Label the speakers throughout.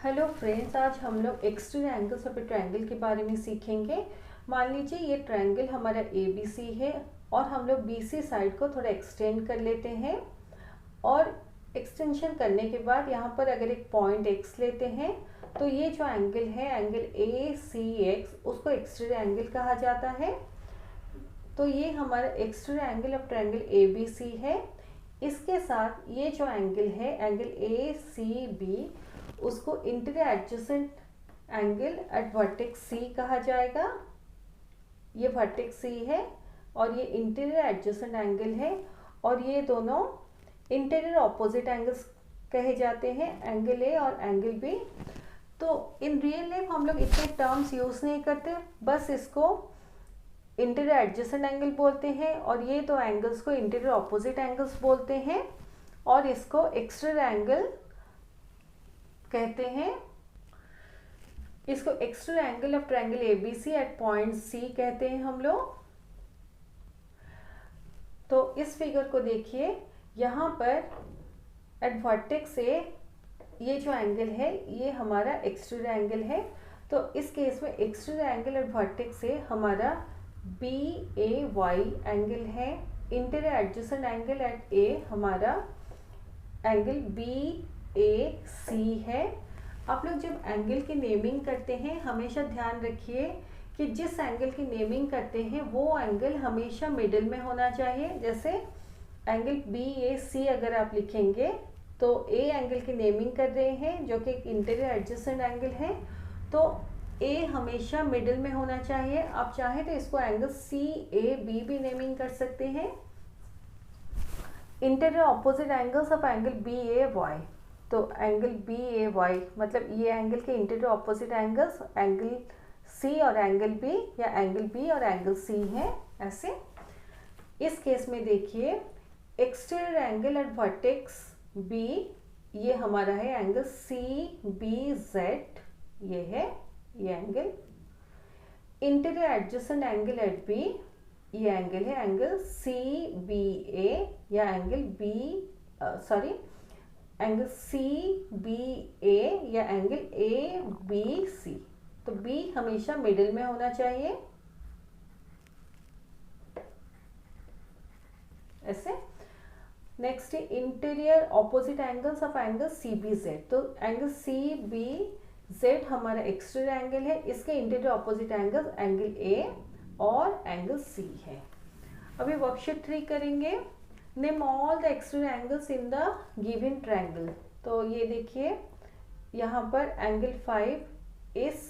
Speaker 1: Hello friends, आज हम लोग extreme angles of A triangle के बारे में सीखेंगे। मान लीजिए ये ट्रायंगल हमारा ए बी सी है और हम लोग बी सी साइड को थोड़ा एक्सटेंड कर लेते हैं और एक्सटेंशन करने के बाद यहाँ पर अगर एक पॉइंट एक्स लेते हैं तो ये जो एंगल है एंगल ए सी एक्स, उसको एक्सट्रीम एंगल कहा जाता है। तो ये हमारा extreme angle of triangle A B C है। इसके साथ ये जो एंगल है एंगल ए सी बी, उसको interior adjacent angle at vertex C कहा जाएगा। ये वर्टेक्स सी है और ये इंटीरियर एडजेसेंट एंगल है और ये दोनों इंटीरियर ऑपोजिट एंगल्स कहे जाते हैं, एंगल ए और एंगल बी। तो इन रियल लाइफ हम लोग इतने टर्म्स यूज़ नहीं करते, बस इसको इंटीरियर एडजेसेंट एंगल बोलते हैं और ये दो एंगल्स को इंटीरियर ऑपोजिट एंगल्स बोलते हैं और इसको एक्सटीरियर एंगल कहते हैं। इसको exterior angle of triangle ABC at point C कहते हैं हम लोग। तो इस फिगर को देखिए, यहाँ पर एट वर्टेक्स ए ये जो एंगल है ये हमारा एक्सटीरियर एंगल है। तो इस केस में एक्सटीरियर एंगल एट वर्टेक्स ए हमारा बी ए वाई एंगल है। इंटीरियर एडजेसेंट एंगल एट ए हमारा एंगल बी ए सी है। आप लोग जब एंगल की नेमिंग करते हैं हमेशा ध्यान रखिए कि जिस एंगल की नेमिंग करते हैं वो एंगल हमेशा मिडिल में होना चाहिए। जैसे एंगल बी ए सी अगर आप लिखेंगे तो ए एंगल की नेमिंग कर रहे हैं जो कि एक इंटीरियर एडजेसेंट एंगल है, तो ए हमेशा मिडिल में होना चाहिए। आप चाहें तो इसको एंगल सी ए बी भी नेमिंग कर सकते हैं। Interior opposite angles of angle B A Y, तो एंगल बी ए वाई मतलब ये एंगल के interior opposite angles angle C और एंगल बी या एंगल बी और एंगल सी है। ऐसे इस केस में देखिए exterior angle at vertex B ये हमारा है एंगल सी बी जेड, ये है ये angle. Interior adjacent angle at B ये एंगल है एंगल सी बी ए या angle B angle C B A या एंगल ए बी सी। तो बी हमेशा मिडिल में होना चाहिए ऐसे। नेक्स्ट है interior opposite angles of angle C B Z. तो एंगल सी बी जेड हमारा एक्सटीरियर एंगल है, इसके interior opposite angle angle A और एंगल सी है। अभी वर्कशीट 3 करेंगे। Name all the exterior angles in the given triangle. तो ये देखिए यहाँ पर एंगल 5 इस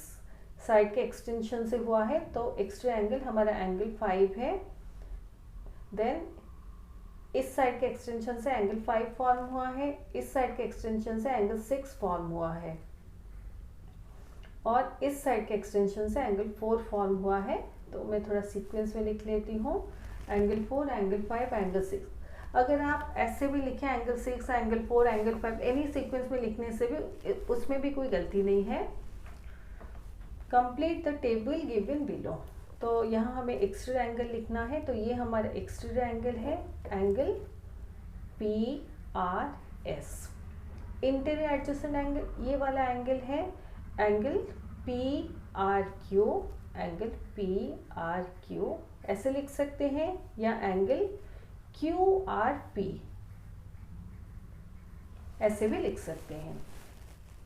Speaker 1: साइड के एक्सटेंशन से हुआ है, तो एक्सटीरियर एंगल हमारा एंगल 5 है। देन इस साइड के एक्सटेंशन से एंगल 5 फॉर्म हुआ है, इस साइड के एक्सटेंशन से एंगल 6 फॉर्म हुआ है और इस साइड के एक्सटेंशन से एंगल 4 फॉर्म हुआ है। तो मैं थोड़ा सीक्वेंस में लिख लेती हूँ, एंगल 4 एंगल 5 एंगल 6। अगर आप ऐसे भी लिखें angle 6 angle 4 angle 5 any sequence में लिखने से भी उसमें भी कोई गलती नहीं है। Complete the table given below. तो यहाँ हमें एक्सटीरियर एंगल लिखना है, तो ये हमारा एक्सटीरियर एंगल है angle P R S. Interior adjacent angle ये वाला एंगल है angle P R Q, angle P R Q ऐसे लिख सकते हैं, या एंगल क्यू आर पी ऐसे भी लिख सकते हैं।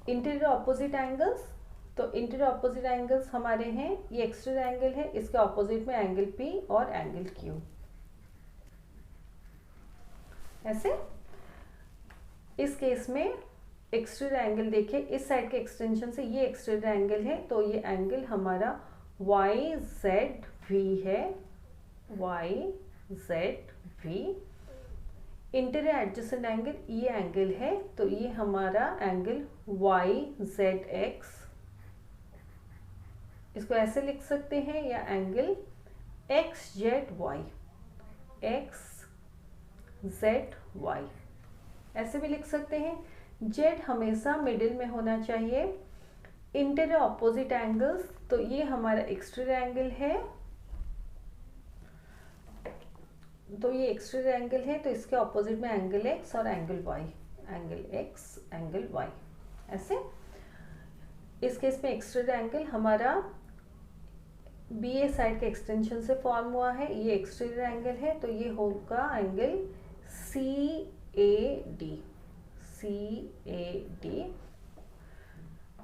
Speaker 1: इंटीरियर ऑपोजिट एंगल्स, तो इंटीरियर ऑपोजिट एंगल्स हमारे हैं, ये एक्सटीरियर एंगल है, इसके ऑपोजिट में एंगल पी और एंगल क्यू ऐसे। इस केस में एक्सटीरियर एंगल देखिए इस साइड के एक्सटेंशन से ये एक्सटीरियर एंगल है, तो ये एंगल हमारा वाई जेड वी है, Y Z V. Interior adjacent angle ये एंगल है, तो ये हमारा एंगल वाई जेड एक्स, इसको ऐसे लिख सकते हैं, या angle X Z Y, X Z Y ऐसे भी लिख सकते हैं। जेड हमेशा मिडिल में होना चाहिए। इंटीरियर ऑपोजिट एंगल्स, तो ये हमारा एक्सटीरियर एंगल है, तो ये एक्सटीरियर एंगल है, तो इसके ऑपोजिट में एंगल एक्स और angle Y, angle X angle Y ऐसे। इस केस में एक्सट्रूड एंगल हमारा बी ए साइड के एक्सटेंशन से फॉर्म हुआ है, ये एक्सट्रूड एंगल है, तो ये होगा angle C A D. C A D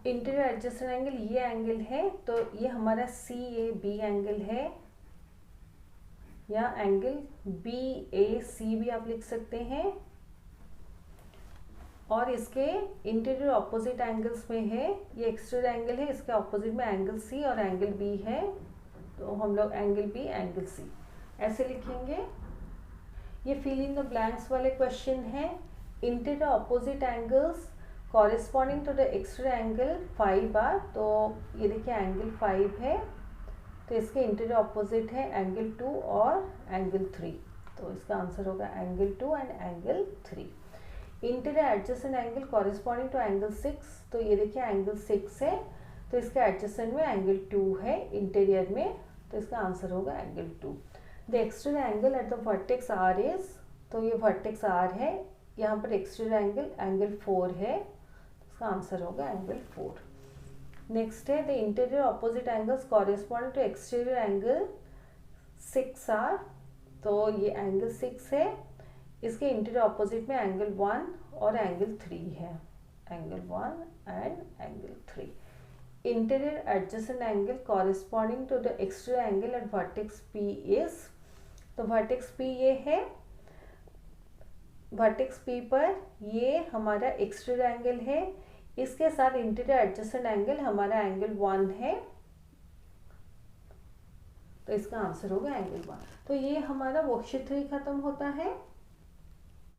Speaker 1: interior adjacent angle ये एंगल है, तो ये हमारा सी ए बी एंगल है, या एंगल बी ए सी भी आप लिख सकते हैं। और इसके इंटीरियर ऑपोजिट एंगल्स में है, ये एक्सट्रूड एंगल है, इसके ऑपोजिट में एंगल सी और एंगल बी है, तो हम लोग एंगल बी एंगल सी ऐसे लिखेंगे। ये फिल इन द ब्लैंक्स वाले क्वेश्चन है। Interior opposite angles corresponding to the exterior angle 5 are, तो ये देखिए एंगल 5 है, तो इसके इंटीरियर ऑपोजिट है एंगल 2 और एंगल 3, तो इसका आंसर होगा angle 2 and angle 3। Interior adjacent angle corresponding to angle 6, तो ये देखिए एंगल 6 है, तो इसके एडजेसेंट में एंगल 2 है इंटीरियर में, तो इसका आंसर होगा angle 2। The exterior angle at the vertex R is, तो ये वर्टेक्स आर है, यहाँ पर एक्सट्रूड एंगल एंगल 4 है, तो इसका आंसर होगा एंगल 4। नेक्स्ट है the interior opposite angles corresponding to exterior angle 6 are, तो ये एंगल 6 है, इसके इंटीरियर ऑपोजिट में एंगल 1 और एंगल 3 है, angle 1 and angle 3। Interior adjacent angle corresponding to the exterior angle at vertex P is, तो vertex P ये है, वर्टेक्स पी पर ये हमारा एक्सटीरियर एंगल है, इसके साथ इंटीरियर एडजेसेंट एंगल हमारा एंगल 1 है, तो इसका आंसर होगा एंगल 1। तो ये हमारा वर्कशीट 3 खत्म होता है।